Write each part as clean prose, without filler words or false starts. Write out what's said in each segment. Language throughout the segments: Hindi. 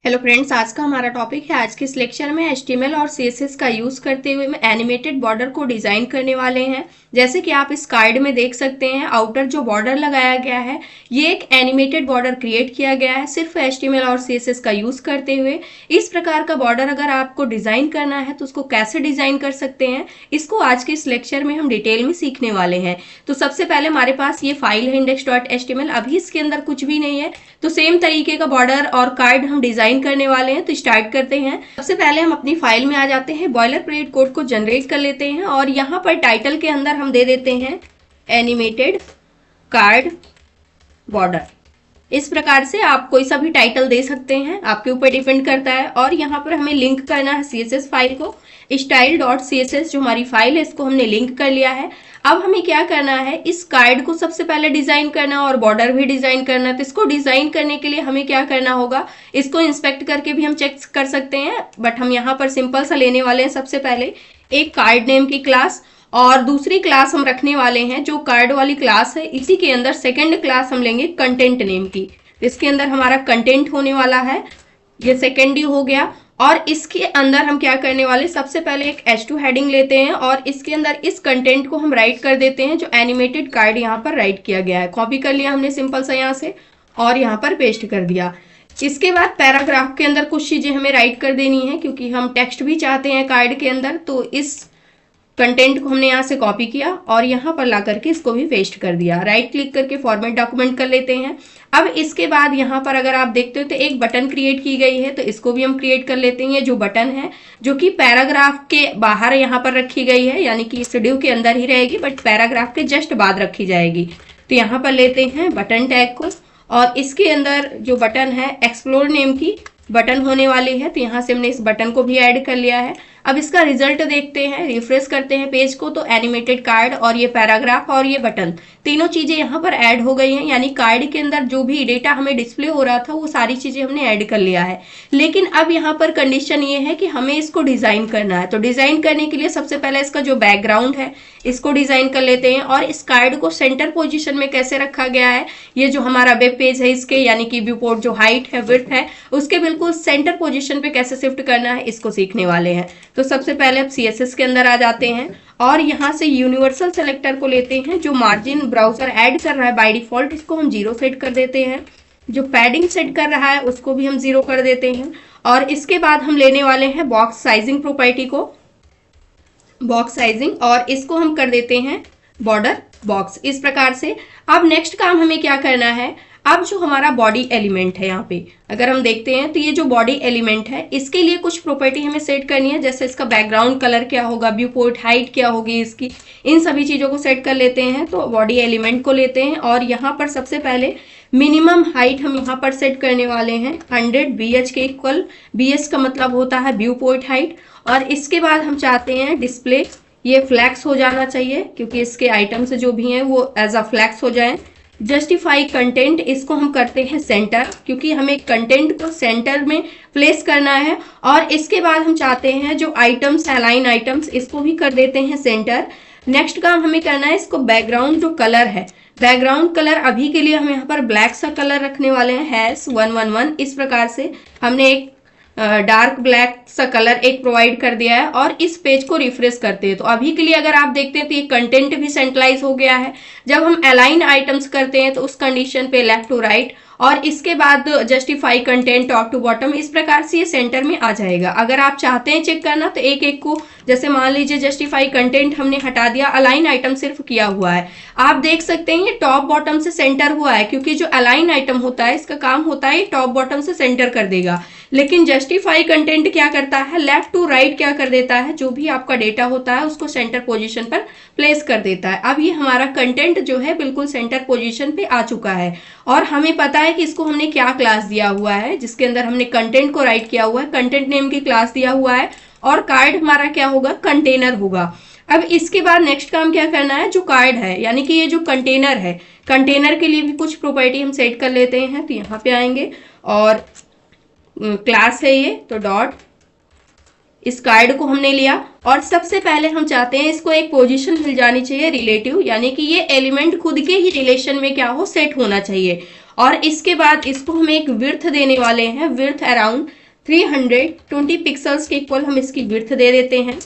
हेलो फ्रेंड्स, आज का हमारा टॉपिक है। आज के इस लेक्चर में HTML और CSS का यूज करते हुए हम एनिमेटेड बॉर्डर को डिजाइन करने वाले हैं। जैसे कि आप इस कार्ड में देख सकते हैं, आउटर जो बॉर्डर लगाया गया है ये एक एनिमेटेड बॉर्डर क्रिएट किया गया है सिर्फ HTML और CSS का यूज करते हुए। इस प्रकार का बॉर्डर अगर आपको डिजाइन करना है तो उसको कैसे डिजाइन कर सकते हैं, इसको आज के इस लेक्चर में हम डिटेल में सीखने वाले हैं। तो सबसे पहले हमारे पास ये फाइल है index.html। अभी इसके अंदर कुछ भी नहीं है, तो सेम तरीके का बॉर्डर और कार्ड हम डिजाइन करने वाले हैं। तो स्टार्ट करते हैं। सबसे पहले हम अपनी फाइल में आ जाते हैं, बॉयलर प्लेट कोड को जनरेट कर लेते हैं और यहाँ पर टाइटल के अंदर हम दे देते हैं एनिमेटेड कार्ड बॉर्डर। इस प्रकार से आप कोई सा भी टाइटल दे सकते हैं, आपके ऊपर डिपेंड करता है। और यहाँ पर हमें लिंक करना है CSS फाइल को। style.css जो हमारी फाइल है इसको हमने लिंक कर लिया है। अब हमें क्या करना है, इस कार्ड को सबसे पहले डिजाइन करना और बॉर्डर भी डिजाइन करना है। तो इसको डिजाइन करने के लिए हमें क्या करना होगा, इसको इंस्पेक्ट करके भी हम चेक कर सकते हैं, बट हम यहाँ पर सिंपल सा लेने वाले हैं। सबसे पहले एक कार्ड नेम की क्लास और दूसरी क्लास हम रखने वाले हैं जो कार्ड वाली क्लास है, इसी के अंदर सेकंड क्लास हम लेंगे कंटेंट नेम की। इसके अंदर हमारा कंटेंट होने वाला है, ये सेकेंड ही हो गया। और इसके अंदर हम क्या करने वाले, सबसे पहले एक H2 हेडिंग लेते हैं और इसके अंदर इस कंटेंट को हम राइट कर देते हैं जो एनिमेटेड कार्ड यहाँ पर राइट किया गया है। कॉपी कर लिया हमने सिंपल सा यहाँ से और यहाँ पर पेस्ट कर दिया। इसके बाद पैराग्राफ के अंदर कुछ चीजें हमें राइट कर देनी है क्योंकि हम टेक्स्ट भी चाहते हैं कार्ड के अंदर। तो इस कंटेंट को हमने यहाँ से कॉपी किया और यहाँ पर ला करके इसको भी पेस्ट कर दिया। राइट क्लिक करके फॉर्मेट डॉक्यूमेंट कर लेते हैं। अब इसके बाद यहाँ पर अगर आप देखते हो तो एक बटन क्रिएट की गई है, तो इसको भी हम क्रिएट कर लेते हैं। जो बटन है जो कि पैराग्राफ के बाहर यहाँ पर रखी गई है, यानी कि इस ड्यू के अंदर ही रहेगी बट पैराग्राफ के जस्ट बाद रखी जाएगी। तो यहाँ पर लेते हैं बटन टैग को और इसके अंदर जो बटन है एक्सप्लोर नेम की बटन होने वाली है, तो यहाँ से हमने इस बटन को भी ऐड कर लिया है। अब इसका रिजल्ट देखते हैं, रिफ्रेश करते हैं पेज को, तो एनिमेटेड कार्ड और ये पैराग्राफ और ये बटन तीनों चीजें यहाँ पर ऐड हो गई हैं। यानी कार्ड के अंदर जो भी डेटा हमें डिस्प्ले हो रहा था वो सारी चीजें हमने ऐड कर लिया है। लेकिन अब यहाँ पर कंडीशन ये है कि हमें इसको डिजाइन करना है। तो डिजाइन करने के लिए सबसे पहले इसका जो बैकग्राउंड है इसको डिजाइन कर लेते हैं। और इस कार्ड को सेंटर पोजिशन में कैसे रखा गया है, ये जो हमारा वेब पेज है इसके यानी कि व्यू पोर्ट जो हाइट है विड्थ है उसके बिल्कुल सेंटर पोजिशन पे कैसे शिफ्ट करना है इसको सीखने वाले हैं। तो सबसे पहले अब CSS के अंदर आ जाते हैं और यहाँ से यूनिवर्सल सेलेक्टर को लेते हैं। जो मार्जिन ब्राउजर ऐड कर रहा है बाय डिफॉल्ट इसको हम 0 सेट कर देते हैं। जो पैडिंग सेट कर रहा है उसको भी हम 0 कर देते हैं। और इसके बाद हम लेने वाले हैं बॉक्स साइजिंग प्रॉपर्टी को, बॉक्स साइजिंग, और इसको हम कर देते हैं बॉर्डर बॉक्स। इस प्रकार से अब नेक्स्ट काम हमें क्या करना है, अब जो हमारा बॉडी एलिमेंट है यहाँ पे अगर हम देखते हैं तो ये जो बॉडी एलिमेंट है इसके लिए कुछ प्रॉपर्टी हमें सेट करनी है। जैसे इसका बैकग्राउंड कलर क्या होगा, व्यू पोर्ट हाइट क्या होगी इसकी, इन सभी चीजों को सेट कर लेते हैं। तो बॉडी एलिमेंट को लेते हैं और यहाँ पर सबसे पहले मिनिमम हाइट हम यहाँ पर सेट करने वाले हैं 100 BH के इक्वल। BH का मतलब होता है व्यू पोर्ट हाइट। और इसके बाद हम चाहते हैं डिस्प्ले ये फ्लैक्स हो जाना चाहिए क्योंकि इसके आइटम्स जो भी हैं वो एज अ फ्लैक्स हो जाएं। जस्टिफाई कंटेंट इसको हम करते हैं सेंटर क्योंकि हमें कंटेंट को सेंटर में प्लेस करना है। और इसके बाद हम चाहते हैं जो आइटम्स अलाइन आइटम्स इसको भी कर देते हैं सेंटर। नेक्स्ट काम हमें करना है, इसको बैकग्राउंड जो कलर है, बैकग्राउंड कलर अभी के लिए हम यहाँ पर ब्लैक सा कलर रखने वाले हैं #111। इस प्रकार से हमने एक डार्क ब्लैक सा कलर एक प्रोवाइड कर दिया है और इस पेज को रिफ्रेश करते हैं। तो अभी के लिए अगर आप देखते हैं तो ये कंटेंट भी सेंट्रलाइज हो गया है। जब हम अलाइन आइटम्स करते हैं तो उस कंडीशन पे लेफ्ट टू राइट और इसके बाद justify content top to bottom, इस प्रकार से ये सेंटर में आ जाएगा। अगर आप चाहते हैं चेक करना तो एक एक को, जैसे मान लीजिए जस्टिफाई कंटेंट हमने हटा दिया, अलाइन आइटम सिर्फ किया हुआ है, आप देख सकते हैं ये टॉप बॉटम से सेंटर हुआ है क्योंकि जो अलाइन आइटम होता है इसका काम होता है टॉप बॉटम से सेंटर कर देगा। लेकिन जस्टिफाई कंटेंट क्या करता है, लेफ्ट टू राइट क्या कर देता है, जो भी आपका डेटा होता है उसको सेंटर पोजीशन पर प्लेस कर देता है। अब ये हमारा कंटेंट जो है बिल्कुल सेंटर पोजीशन पे आ चुका है और हमें पता है कि इसको हमने क्या क्लास दिया हुआ है, जिसके अंदर हमने कंटेंट को राइट किया हुआ है, कंटेंट नेम की क्लास दिया हुआ है और कार्ड हमारा क्या होगा, कंटेनर होगा। अब इसके बाद नेक्स्ट काम क्या करना है, जो कार्ड है यानी कि ये जो कंटेनर है, कंटेनर के लिए भी कुछ प्रॉपर्टी हम सेट कर लेते हैं। तो यहाँ पे आएंगे और क्लास है ये, तो डॉट इस कार्ड को हमने लिया और सबसे पहले हम चाहते हैं इसको एक पोजीशन मिल जानी चाहिए रिलेटिव, यानी कि ये एलिमेंट खुद के ही रिलेशन में क्या हो, सेट होना चाहिए। और इसके बाद इसको हम एक विड्थ देने वाले हैं, विड्थ अराउंड 320 पिक्सल्स के इक्वल हम इसकी विड्थ दे देते हैं।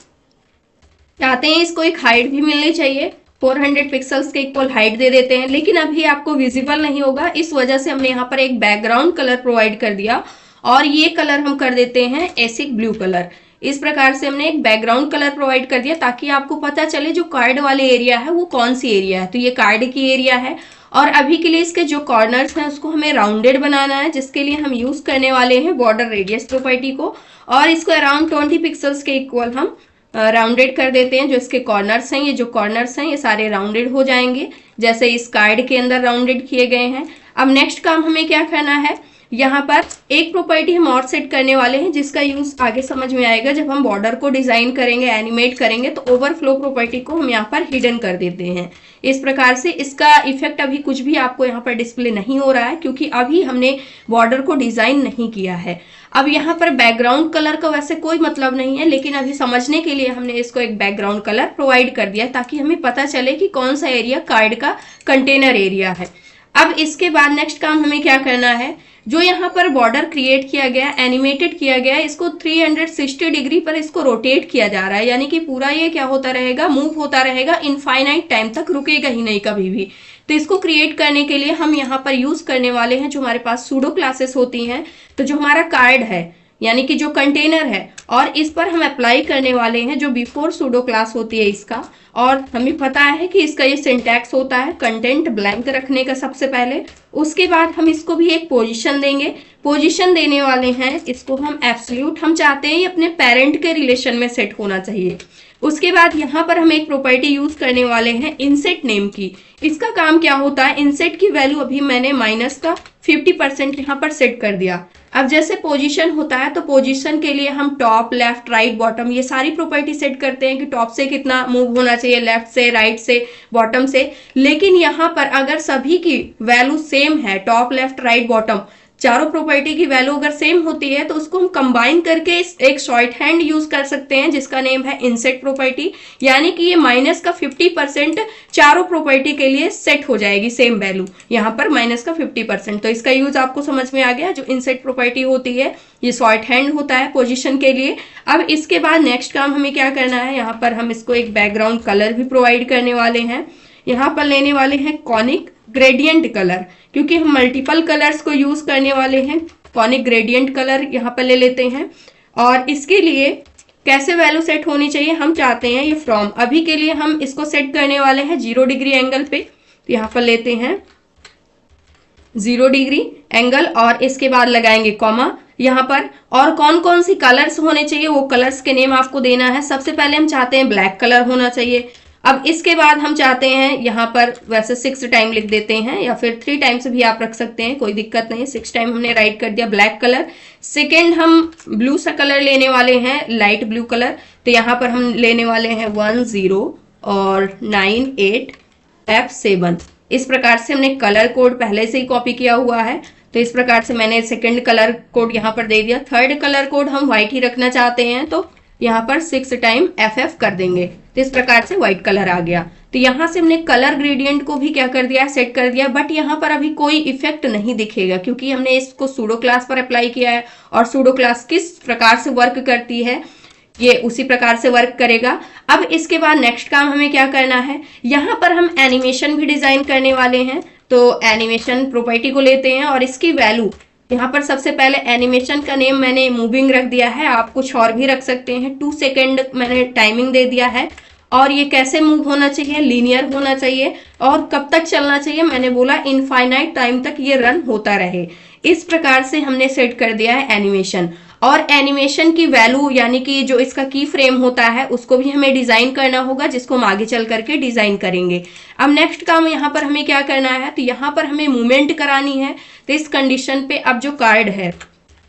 चाहते हैं इसको एक हाइट भी मिलनी चाहिए, 400 पिक्सल्स के इक्वल हाइट दे देते हैं, लेकिन अभी आपको विजिबल नहीं होगा, इस वजह से हमने यहाँ पर एक बैकग्राउंड कलर प्रोवाइड कर दिया और ये कलर हम कर देते हैं एसिक ब्लू कलर। इस प्रकार से हमने एक बैकग्राउंड कलर प्रोवाइड कर दिया ताकि आपको पता चले जो कार्ड वाले एरिया है वो कौन सी एरिया है। तो ये कार्ड की एरिया है और अभी के लिए इसके जो कॉर्नर्स हैं उसको हमें राउंडेड बनाना है, जिसके लिए हम यूज करने वाले हैं बॉर्डर रेडियस प्रॉपर्टी को और इसको अराउंड 20 पिक्सल्स के इक्वल हम राउंडेड कर देते हैं। जो इसके कॉर्नर्स हैं, ये जो कॉर्नर्स हैं ये सारे राउंडेड हो जाएंगे जैसे इस कार्ड के अंदर राउंडेड किए गए हैं। अब नेक्स्ट काम हमें क्या करना है, यहाँ पर एक प्रॉपर्टी हम और सेट करने वाले हैं जिसका यूज आगे समझ में आएगा जब हम बॉर्डर को डिजाइन करेंगे, एनिमेट करेंगे। तो ओवरफ्लो प्रॉपर्टी को हम यहाँ पर हिडन कर देते हैं। इस प्रकार से इसका इफेक्ट अभी कुछ भी आपको यहाँ पर डिस्प्ले नहीं हो रहा है क्योंकि अभी हमने बॉर्डर को डिजाइन नहीं किया है। अब यहाँ पर बैकग्राउंड कलर का वैसे कोई मतलब नहीं है, लेकिन अभी समझने के लिए हमने इसको एक बैकग्राउंड कलर प्रोवाइड कर दिया ताकि हमें पता चले कि कौन सा एरिया कार्ड का कंटेनर एरिया है। अब इसके बाद नेक्स्ट काम हमें क्या करना है, जो यहाँ पर बॉर्डर क्रिएट किया गया, एनिमेटेड किया गया, इसको 360 डिग्री पर इसको रोटेट किया जा रहा है, यानी कि पूरा ये क्या होता रहेगा, मूव होता रहेगा, इनफाइनाइट टाइम तक रुकेगा ही नहीं कभी भी। तो इसको क्रिएट करने के लिए हम यहाँ पर यूज करने वाले हैं जो हमारे पास सूडो क्लासेस होती हैं। तो जो हमारा कार्ड है यानी कि जो कंटेनर है और इस पर हम अप्लाई करने वाले हैं जो बिफोर सूडो क्लास होती है इसका। और हमें पता है कि इसका ये सिंटैक्स होता है कंटेंट ब्लैंक रखने का सबसे पहले, उसके बाद हम इसको भी एक पोजीशन देंगे। पोजीशन देने वाले हैं इसको हम एब्सोल्यूट, हम चाहते हैं ये अपने पेरेंट के रिलेशन में सेट होना चाहिए। उसके बाद यहाँ पर हम एक प्रॉपर्टी यूज करने वाले हैं इनसेट नेम की। इसका काम क्या होता है, इनसेट की वैल्यू अभी मैंने माइनस का 50% यहाँ पर सेट कर दिया। अब जैसे पोजीशन होता है तो पोजीशन के लिए हम टॉप, लेफ्ट, राइट, बॉटम ये सारी प्रॉपर्टी सेट करते हैं कि टॉप से कितना मूव होना चाहिए, लेफ्ट से, राइट से, बॉटम से। लेकिन यहाँ पर अगर सभी की वैल्यू सेम है, टॉप, लेफ्ट, राइट, बॉटम चारों प्रॉपर्टी की वैल्यू अगर सेम होती है तो उसको हम कंबाइन करके एक शॉर्ट हैंड यूज कर सकते हैं जिसका नेम है इनसेट प्रॉपर्टी। यानी कि ये माइनस का 50% चारों प्रॉपर्टी के लिए सेट हो जाएगी सेम वैल्यू, यहाँ पर माइनस का 50%। तो इसका यूज आपको समझ में आ गया। जो इनसेट प्रॉपर्टी होती है ये शॉर्ट हैंड होता है पोजिशन के लिए। अब इसके बाद नेक्स्ट काम हमें क्या करना है, यहाँ पर हम इसको एक बैकग्राउंड कलर भी प्रोवाइड करने वाले हैं। यहाँ पर लेने वाले हैं कॉनिक ग्रेडियंट कलर, क्योंकि हम मल्टीपल कलर्स को यूज करने वाले हैं। कॉनिक ग्रेडियंट कलर यहाँ पर ले लेते हैं और इसके लिए कैसे वैल्यू सेट होनी चाहिए हम चाहते हैं ये फ्रॉम। अभी के लिए हम इसको सेट करने वाले हैं 0 डिग्री एंगल पे। तो यहाँ पर लेते हैं 0 डिग्री एंगल और इसके बाद लगाएंगे कॉमा यहाँ पर। और कौन कौन सी कलर्स होने चाहिए वो कलर्स के नेम आपको देना है। सबसे पहले हम चाहते हैं ब्लैक कलर होना चाहिए। अब इसके बाद हम चाहते हैं यहाँ पर वैसे 6 टाइम लिख देते हैं या फिर 3 टाइम्स भी आप रख सकते हैं, कोई दिक्कत नहीं। 6 टाइम हमने राइट कर दिया ब्लैक कलर। सेकेंड हम ब्लू सा कलर लेने वाले हैं, लाइट ब्लू कलर। तो यहाँ पर हम लेने वाले हैं 1 0 और 9 8 F7। इस प्रकार से हमने कलर कोड पहले से ही कॉपी किया हुआ है। तो इस प्रकार से मैंने सेकेंड कलर कोड यहाँ पर दे दिया। थर्ड कलर कोड हम व्हाइट ही रखना चाहते हैं तो यहाँ पर 6 टाइम FF कर देंगे। तो इस प्रकार से व्हाइट कलर आ गया। तो यहाँ से हमने कलर ग्रेडियंट को भी क्या कर दिया, सेट कर दिया। बट यहाँ पर अभी कोई इफेक्ट नहीं दिखेगा क्योंकि हमने इसको सूडो क्लास पर अप्लाई किया है और सूडो क्लास किस प्रकार से वर्क करती है ये उसी प्रकार से वर्क करेगा। अब इसके बाद नेक्स्ट काम हमें क्या करना है, यहाँ पर हम एनिमेशन भी डिजाइन करने वाले हैं। तो एनिमेशन प्रॉपर्टी को लेते हैं और इसकी वैल्यू यहाँ पर सबसे पहले एनिमेशन का नेम मैंने मूविंग रख दिया है, आप कुछ और भी रख सकते हैं। 2 सेकेंड मैंने टाइमिंग दे दिया है। और ये कैसे मूव होना चाहिए, लीनियर होना चाहिए। और कब तक चलना चाहिए, मैंने बोला इनफाइनाइट टाइम तक ये रन होता रहे। इस प्रकार से हमने सेट कर दिया है एनिमेशन। और एनिमेशन की वैल्यू यानी कि जो इसका की फ्रेम होता है उसको भी हमें डिजाइन करना होगा, जिसको हम आगे चल करके डिजाइन करेंगे। अब नेक्स्ट काम यहाँ पर हमें क्या करना है, तो यहाँ पर हमें मूवमेंट करानी है। तो इस कंडीशन पे अब जो कार्ड है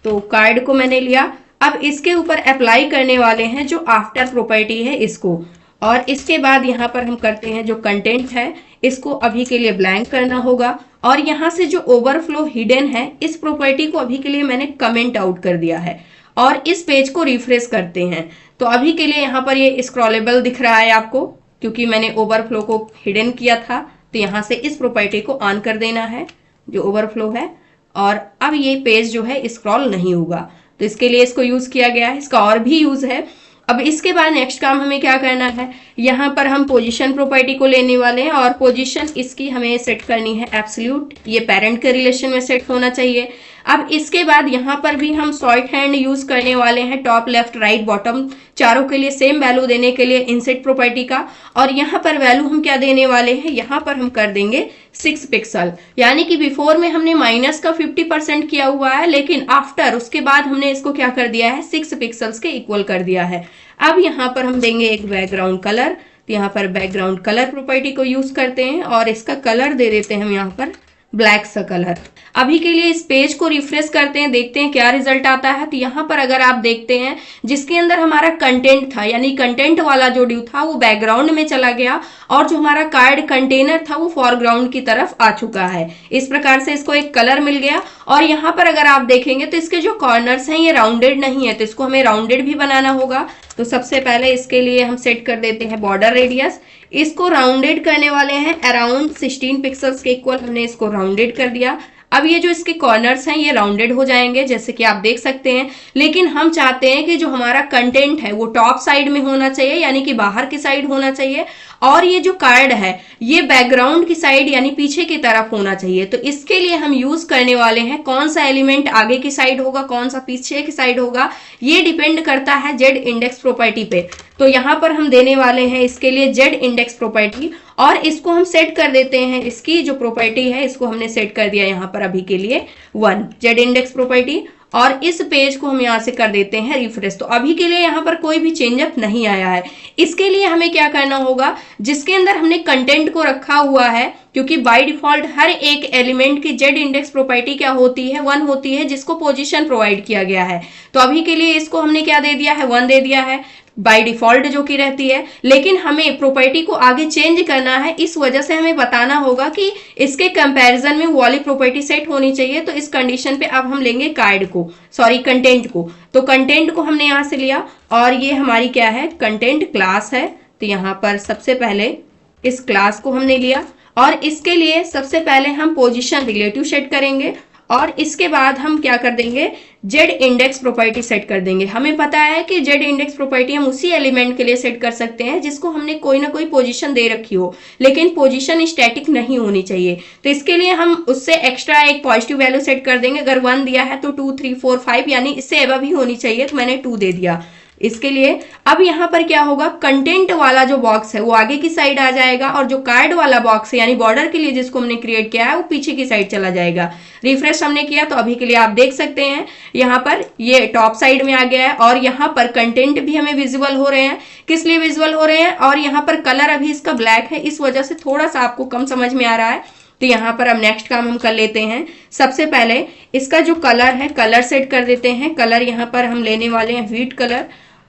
तो कार्ड को मैंने लिया। अब इसके ऊपर अप्लाई करने वाले हैं जो आफ्टर प्रॉपर्टी है इसको। और इसके बाद यहाँ पर हम करते हैं जो कंटेंट है इसको अभी के लिए ब्लैंक करना होगा। और यहाँ से जो ओवरफ्लो हिडन है इस प्रॉपर्टी को अभी के लिए मैंने कमेंट आउट कर दिया है। और इस पेज को रिफ्रेश करते हैं तो अभी के लिए यहाँ पर ये स्क्रॉलेबल दिख रहा है आपको, क्योंकि मैंने ओवरफ्लो को हिडन किया था। तो यहाँ से इस प्रॉपर्टी को ऑन कर देना है। जो ओवरफ्लो है, और अब ये पेज जो है स्क्रॉल नहीं होगा। तो इसके लिए इसको यूज किया गया है। इसका और भी यूज है। अब इसके बाद नेक्स्ट काम हमें क्या करना है, यहाँ पर हम पोजीशन प्रॉपर्टी को लेने वाले हैं और पोजीशन इसकी हमें सेट करनी है एब्सोल्यूट, ये पेरेंट के रिलेशन में सेट होना चाहिए। अब इसके बाद यहाँ पर भी हम शॉर्ट हैंड यूज करने वाले हैं, टॉप लेफ्ट राइट बॉटम चारों के लिए सेम वैल्यू देने के लिए इनसेट प्रॉपर्टी का। और यहाँ पर वैल्यू हम क्या देने वाले हैं, यहाँ पर हम कर देंगे 6 पिक्सल, यानी कि बिफोर में हमने माइनस का 50% किया हुआ है, लेकिन आफ्टर उसके बाद हमने इसको क्या कर दिया है, 6 पिक्सल्स के इक्वल कर दिया है। अब यहाँ पर हम देंगे एक बैकग्राउंड कलर, तो यहाँ पर बैकग्राउंड कलर प्रॉपर्टी को यूज करते हैं और इसका कलर दे देते हैं हम यहाँ पर ब्लैक सा कलर। अभी के लिए इस पेज को रिफ्रेश करते हैं, देखते हैं क्या रिजल्ट आता है। तो यहाँ पर अगर आप देखते हैं जिसके अंदर हमारा कंटेंट था, यानी कंटेंट वाला जो ड्यू था वो बैकग्राउंड में चला गया और जो हमारा कार्ड कंटेनर था वो फॉरग्राउंड की तरफ आ चुका है। इस प्रकार से इसको एक कलर मिल गया। और यहाँ पर अगर आप देखेंगे तो इसके जो कॉर्नर्स हैं ये राउंडेड नहीं है, तो इसको हमें राउंडेड भी बनाना होगा। तो सबसे पहले इसके लिए हम सेट कर देते हैं बॉर्डर रेडियस, इसको राउंडेड करने वाले हैं अराउंड 16 पिक्सल्स के इक्वल, हमने इसको राउंडेड कर दिया। अब ये जो इसके कॉर्नर्स हैं ये राउंडेड हो जाएंगे जैसे कि आप देख सकते हैं, लेकिन हम चाहते हैं कि जो हमारा कंटेंट है वो टॉप साइड में होना चाहिए, यानी कि बाहर की साइड होना चाहिए, और ये जो कार्ड है ये बैकग्राउंड की साइड यानी पीछे की तरफ होना चाहिए। तो इसके लिए हम यूज करने वाले हैं कौन सा एलिमेंट आगे की साइड होगा, कौन सा पीछे की साइड होगा, ये डिपेंड करता है जेड इंडेक्स प्रॉपर्टी पे। तो यहाँ पर हम देने वाले हैं इसके लिए जेड इंडेक्स प्रॉपर्टी, और इसको हम सेट कर देते हैं, इसकी जो प्रॉपर्टी है इसको हमने सेट कर दिया यहाँ पर अभी के लिए 1 जेड इंडेक्स प्रॉपर्टी, और इस पेज को हम यहाँ से कर देते हैं रिफ्रेश। तो अभी के लिए यहाँ पर कोई भी चेंजअप नहीं आया है। इसके लिए हमें क्या करना होगा, जिसके अंदर हमने कंटेंट को रखा हुआ है, क्योंकि बाय डिफॉल्ट हर एक एलिमेंट की जेड इंडेक्स प्रॉपर्टी क्या होती है, 1 होती है, जिसको पोजीशन प्रोवाइड किया गया है। तो अभी के लिए इसको हमने क्या दे दिया है, 1 दे दिया है बाय डिफॉल्ट जो कि रहती है, लेकिन हमें प्रॉपर्टी को आगे चेंज करना है। इस वजह से हमें बताना होगा कि इसके कंपैरिजन में वो वाली प्रॉपर्टी सेट होनी चाहिए। तो इस कंडीशन पे अब हम लेंगे कार्ड को, सॉरी कंटेंट को। तो कंटेंट को हमने यहां से लिया और ये हमारी क्या है, कंटेंट क्लास है। तो यहाँ पर सबसे पहले इस क्लास को हमने लिया और इसके लिए सबसे पहले हम पोजिशन रिलेटिव सेट करेंगे और इसके बाद हम क्या कर देंगे, जेड इंडेक्स प्रॉपर्टी सेट कर देंगे। हमें पता है कि जेड इंडेक्स प्रॉपर्टी हम उसी एलिमेंट के लिए सेट कर सकते हैं जिसको हमने कोई ना कोई पोजीशन दे रखी हो, लेकिन पोजीशन स्टैटिक नहीं होनी चाहिए। तो इसके लिए हम उससे एक्स्ट्रा एक पॉजिटिव वैल्यू सेट कर देंगे। अगर 1 दिया है तो 2 3 4 5 यानी इससे एबव ही होनी चाहिए, तो मैंने 2 दे दिया इसके लिए। अब यहाँ पर क्या होगा, कंटेंट वाला जो बॉक्स है वो आगे की साइड आ जाएगा और जो कार्ड वाला बॉक्स है यानी बॉर्डर के लिए जिसको हमने क्रिएट किया है वो पीछे की साइड चला जाएगा। रिफ्रेश हमने किया तो अभी के लिए आप देख सकते हैं यहाँ पर ये टॉप साइड में आ गया है और यहाँ पर कंटेंट भी हमें विजिबल हो रहे हैं। किस लिए विजिबल हो रहे हैं, और यहाँ पर कलर अभी इसका ब्लैक है, इस वजह से थोड़ा सा आपको कम समझ में आ रहा है। तो यहाँ पर अब नेक्स्ट काम हम कर लेते हैं। सबसे पहले इसका जो कलर है कलर सेट कर देते हैं। कलर यहाँ पर हम लेने वाले हैं व्हीट कलर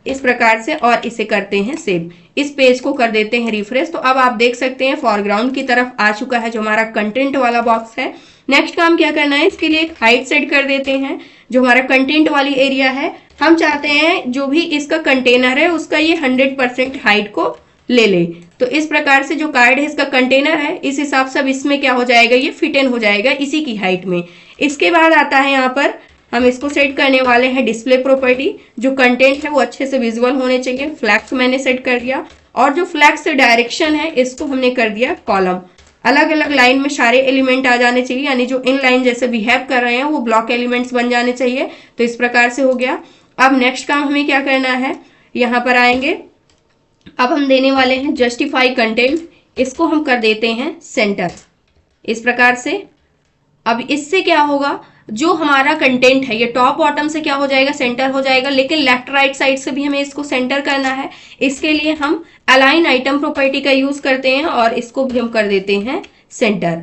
इस प्रकार से, और इसे करते हैं सेव। इस पेज को कर देते हैं रिफ्रेश। तो अब आप देख सकते हैं फॉरग्राउंड की तरफ आ चुका है जो हमारा कंटेंट वाला बॉक्स है। नेक्स्ट काम क्या करना है, इसके लिए एक हाइट सेट कर देते हैं। जो हमारा कंटेंट वाली एरिया है हम चाहते हैं जो भी इसका कंटेनर है उसका ये 100% हाइट को ले ले। तो इस प्रकार से जो कार्ड है इसका कंटेनर है, इस हिसाब से अब इसमें क्या हो जाएगा, ये फिट इन हो जाएगा इसी की हाइट में। इसके बाद आता है यहाँ पर हम इसको सेट करने वाले हैं डिस्प्ले प्रॉपर्टी। जो कंटेंट है वो अच्छे से विजुअल होने चाहिए। फ्लैक्स मैंने सेट कर दिया और जो फ्लैक्स डायरेक्शन है इसको हमने कर दिया कॉलम। अलग अलग लाइन में सारे एलिमेंट आ जाने चाहिए, यानी जो इन लाइन जैसे बिहेव कर रहे हैं वो ब्लॉक एलिमेंट्स बन जाने चाहिए। तो इस प्रकार से हो गया। अब नेक्स्ट काम हमें क्या करना है, यहाँ पर आएंगे, अब हम देने वाले हैं जस्टिफाई कंटेंट। इसको हम कर देते हैं सेंटर इस प्रकार से। अब इससे क्या होगा, जो हमारा कंटेंट है ये टॉप बॉटम से क्या हो जाएगा, सेंटर हो जाएगा, लेकिन लेफ्ट राइट साइड से भी हमें इसको सेंटर करना है। इसके लिए हम अलाइन आइटम प्रॉपर्टी का यूज करते हैं और इसको भी हम कर देते हैं सेंटर।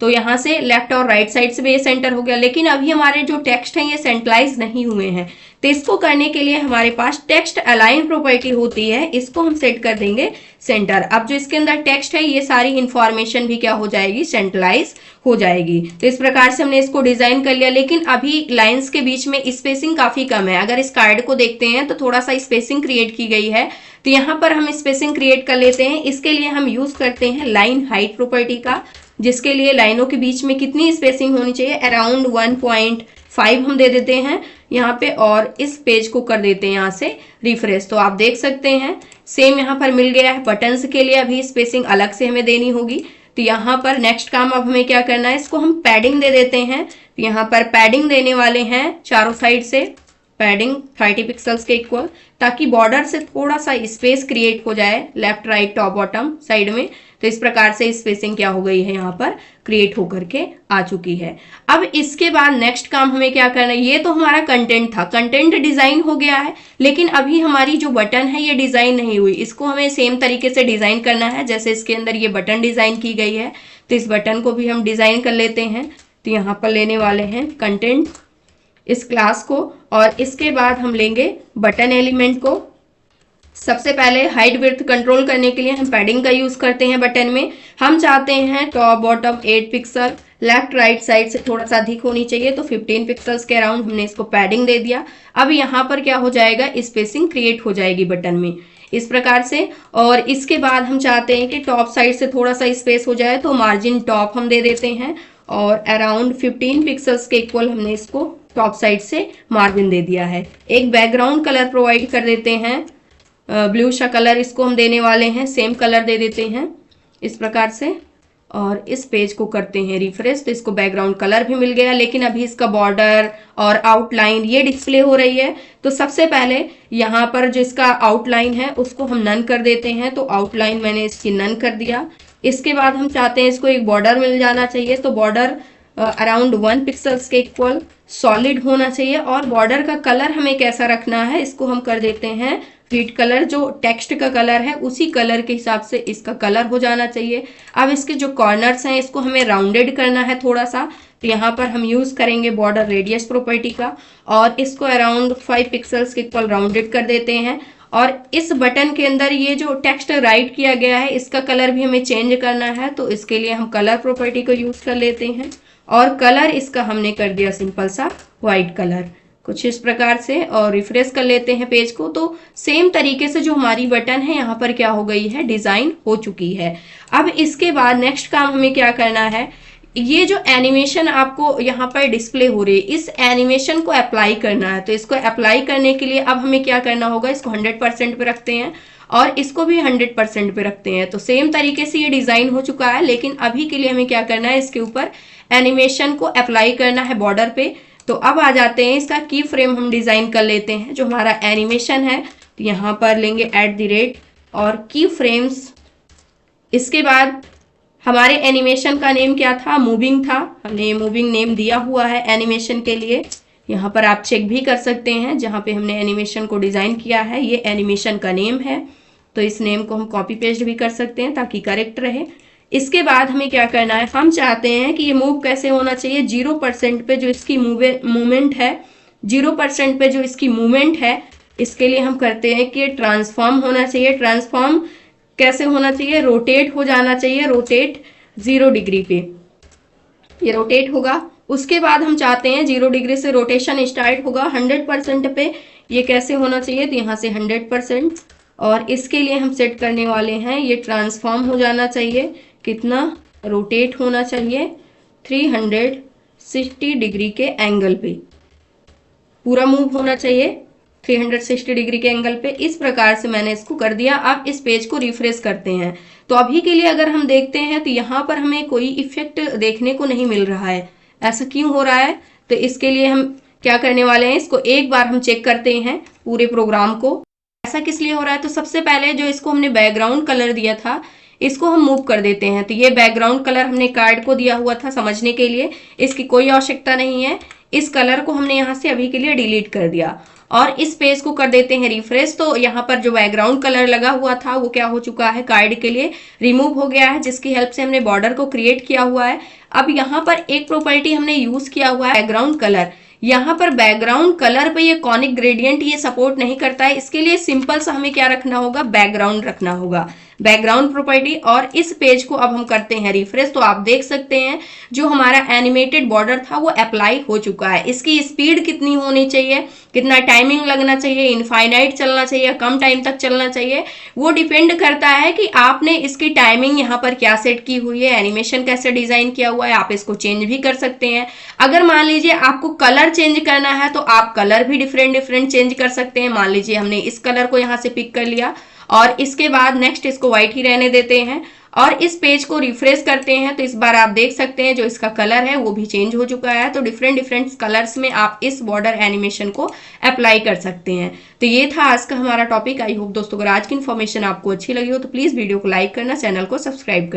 तो यहाँ से लेफ्ट और राइट साइड से भी ये सेंटर हो गया, लेकिन अभी हमारे जो टेक्स्ट हैं ये सेंट्रलाइज नहीं हुए हैं। तो इसको करने के लिए हमारे पास टेक्स्ट अलाइन प्रॉपर्टी होती है, इसको हम सेट कर देंगे सेंटर। अब जो इसके अंदर टेक्स्ट है ये सारी इंफॉर्मेशन भी क्या हो जाएगी, सेंट्रलाइज हो जाएगी। तो इस प्रकार से हमने इसको डिजाइन कर लिया, लेकिन अभी लाइंस के बीच में स्पेसिंग काफी कम है। अगर इस कार्ड को देखते हैं तो थोड़ा सा स्पेसिंग क्रिएट की गई है, तो यहाँ पर हम स्पेसिंग क्रिएट कर लेते हैं। इसके लिए हम यूज करते हैं लाइन हाइट प्रॉपर्टी का। जिसके लिए लाइनों के बीच में कितनी स्पेसिंग होनी चाहिए, अराउंड 1.5 हम दे देते हैं यहाँ पे, और इस पेज को कर देते हैं यहाँ से रिफ्रेश। तो आप देख सकते हैं सेम यहाँ पर मिल गया है। बटन्स के लिए अभी स्पेसिंग अलग से हमें देनी होगी। तो यहाँ पर नेक्स्ट काम अब हमें क्या करना है, इसको हम पैडिंग दे देते हैं। तो यहाँ पर पैडिंग देने वाले हैं चारों साइड से, पैडिंग 30 पिक्सल्स के इक्वल, ताकि बॉर्डर से थोड़ा सा स्पेस क्रिएट हो जाए left right top bottom side में। तो इस प्रकार से स्पेसिंग क्या हो गई है, यहाँ पर क्रिएट होकर के आ चुकी है। अब इसके बाद नेक्स्ट काम हमें क्या करना है, ये तो हमारा कंटेंट था, कंटेंट डिजाइन हो गया है, लेकिन अभी हमारी जो बटन है ये डिजाइन नहीं हुई। इसको हमें सेम तरीके से डिजाइन करना है जैसे इसके अंदर ये बटन डिजाइन की गई है। तो इस बटन को भी हम डिजाइन कर लेते हैं। तो यहाँ पर लेने वाले हैं कंटेंट इस क्लास को, और इसके बाद हम लेंगे बटन एलिमेंट को। सबसे पहले हाइट विड्थ कंट्रोल करने के लिए हम पैडिंग का यूज करते हैं बटन में। हम चाहते हैं top bottom 8 pixel, left right side से थोड़ा सा अधिक होनी चाहिए, तो 15 पिक्सल्स के अराउंड हमने इसको पैडिंग दे दिया। अब यहाँ पर क्या हो जाएगा, स्पेसिंग क्रिएट हो जाएगी बटन में इस प्रकार से। और इसके बाद हम चाहते हैं कि टॉप साइड से थोड़ा सा स्पेस हो जाए, तो मार्जिन टॉप हम दे देते हैं, और अराउंड 15 पिक्सल्स के इक्वल हमने इसको टॉप साइड से मार्जिन दे दिया है। एक बैकग्राउंड कलर प्रोवाइड कर देते हैं, ब्लू सा कलर इसको हम देने वाले हैं, सेम कलर दे देते हैं इस प्रकार से, और इस पेज को करते हैं रिफ्रेश। तो इसको बैकग्राउंड कलर भी मिल गया, लेकिन अभी इसका बॉर्डर और आउटलाइन ये डिस्प्ले हो रही है। तो सबसे पहले यहाँ पर जो इसका आउटलाइन है उसको हम नन कर देते हैं। तो आउटलाइन मैंने इसकी नन कर दिया। इसके बाद हम चाहते हैं इसको एक बॉर्डर मिल जाना चाहिए, तो बॉर्डर अराउंड 1 पिक्सल्स के इक्वल सॉलिड होना चाहिए। और बॉर्डर का कलर हमें कैसा रखना है, इसको हम कर देते हैं रेड कलर, जो टेक्स्ट का कलर है उसी कलर के हिसाब से इसका कलर हो जाना चाहिए। अब इसके जो कॉर्नर्स हैं इसको हमें राउंडेड करना है थोड़ा सा। तो यहाँ पर हम यूज करेंगे बॉर्डर रेडियस प्रॉपर्टी का, और इसको अराउंड 5 पिक्सल्स के इक्वल राउंडेड कर देते हैं। और इस बटन के अंदर ये जो टेक्स्ट राइट किया गया है इसका कलर भी हमें चेंज करना है। तो इसके लिए हम कलर प्रॉपर्टी को यूज कर लेते हैं, और कलर इसका हमने कर दिया सिंपल सा व्हाइट कलर कुछ इस प्रकार से, और रिफ्रेश कर लेते हैं पेज को। तो सेम तरीके से जो हमारी बटन है यहाँ पर क्या हो गई है, डिजाइन हो चुकी है। अब इसके बाद नेक्स्ट काम हमें क्या करना है, ये जो एनिमेशन आपको यहाँ पर डिस्प्ले हो रही है इस एनिमेशन को अप्लाई करना है। तो इसको अप्लाई करने के लिए अब हमें क्या करना होगा, इसको 100% पे रखते हैं और इसको भी 100% पे रखते हैं। तो सेम तरीके से ये डिजाइन हो चुका है, लेकिन अभी के लिए हमें क्या करना है, इसके ऊपर एनिमेशन को अप्लाई करना है बॉर्डर पे। तो अब आ जाते हैं इसका की फ्रेम हम डिजाइन कर लेते हैं। जो हमारा एनिमेशन है तो यहाँ पर लेंगे @ और की फ्रेम्स। इसके बाद हमारे एनिमेशन का नेम क्या था, मूविंग था, हमने मूविंग नेम दिया हुआ है एनिमेशन के लिए। यहाँ पर आप चेक भी कर सकते हैं, जहाँ पे हमने एनिमेशन को डिजाइन किया है ये एनिमेशन का नेम है। तो इस नेम को हम कॉपी पेस्ट भी कर सकते हैं ताकि करेक्ट रहे। इसके बाद हमें क्या करना है, हम चाहते हैं कि ये मूव कैसे होना चाहिए, 0% पे जो इसकी मूवमेंट है, 0% पे जो इसकी मूवमेंट है, इसके लिए हम करते हैं कि ट्रांसफॉर्म होना चाहिए। ट्रांसफॉर्म कैसे होना चाहिए, रोटेट हो जाना चाहिए, रोटेट 0 डिग्री पे ये रोटेट होगा। उसके बाद हम चाहते हैं 0 डिग्री से रोटेशन स्टार्ट होगा 100% पे, ये कैसे होना चाहिए, तो यहाँ से 100%। और इसके लिए हम सेट करने वाले हैं ये ट्रांसफॉर्म हो जाना चाहिए, कितना रोटेट होना चाहिए 360 डिग्री के एंगल पे, पूरा मूव होना चाहिए 360 डिग्री के एंगल पे। इस प्रकार से मैंने इसको कर दिया। अब इस पेज को रिफ्रेश करते हैं। तो अभी के लिए अगर हम देखते हैं तो यहाँ पर हमें कोई इफेक्ट देखने को नहीं मिल रहा है। ऐसा क्यों हो रहा है, तो इसके लिए हम क्या करने वाले हैं, इसको एक बार हम चेक करते हैं पूरे प्रोग्राम को। ऐसा किस लिए हो रहा है, तो सबसे पहले जो इसको हमने बैकग्राउंड कलर दिया था इसको हम मूव कर देते हैं। तो ये बैकग्राउंड कलर हमने कार्ड को दिया हुआ था समझने के लिए, इसकी कोई आवश्यकता नहीं है। इस कलर को हमने यहाँ से अभी के लिए डिलीट कर दिया और इस पेज को कर देते हैं रिफ्रेश। तो यहाँ पर जो बैकग्राउंड कलर लगा हुआ था वो क्या हो चुका है, कार्ड के लिए रिमूव हो गया है, जिसकी हेल्प से हमने बॉर्डर को क्रिएट किया हुआ है। अब यहाँ पर एक प्रॉपर्टी हमने यूज किया हुआ है बैकग्राउंड कलर। यहाँ पर बैकग्राउंड कलर पे ये कॉनिक ग्रेडियंट ये सपोर्ट नहीं करता है, इसके लिए सिंपल सा हमें क्या रखना होगा, बैकग्राउंड रखना होगा। बैकग्राउंड प्रॉपर्टी, और इस पेज को अब हम करते हैं रिफ्रेश। तो आप देख सकते हैं जो हमारा एनिमेटेड बॉर्डर था वो अप्लाई हो चुका है। इसकी स्पीड कितनी होनी चाहिए, कितना टाइमिंग लगना चाहिए, इनफाइनाइट चलना चाहिए, कम टाइम तक चलना चाहिए, वो डिपेंड करता है कि आपने इसकी टाइमिंग यहाँ पर क्या सेट की हुई है, एनिमेशन कैसे डिजाइन किया हुआ है। आप इसको चेंज भी कर सकते हैं। अगर मान लीजिए आपको कलर चेंज करना है तो आप कलर भी डिफरेंट डिफरेंट चेंज कर सकते हैं। मान लीजिए हमने इस कलर को यहाँ से पिक कर लिया और इसके बाद नेक्स्ट इसको व्हाइट ही रहने देते हैं और इस पेज को रिफ्रेश करते हैं तो इस बार आप देख सकते हैं जो इसका कलर है वो भी चेंज हो चुका है। तो डिफरेंट डिफरेंट कलर्स में आप इस बॉर्डर एनिमेशन को अप्लाई कर सकते हैं। तो ये था आज का हमारा टॉपिक। आई होप दोस्तों अगर आज की इन्फॉर्मेशन आपको अच्छी लगी हो तो प्लीज वीडियो को लाइक करना, चैनल को सब्सक्राइब करना।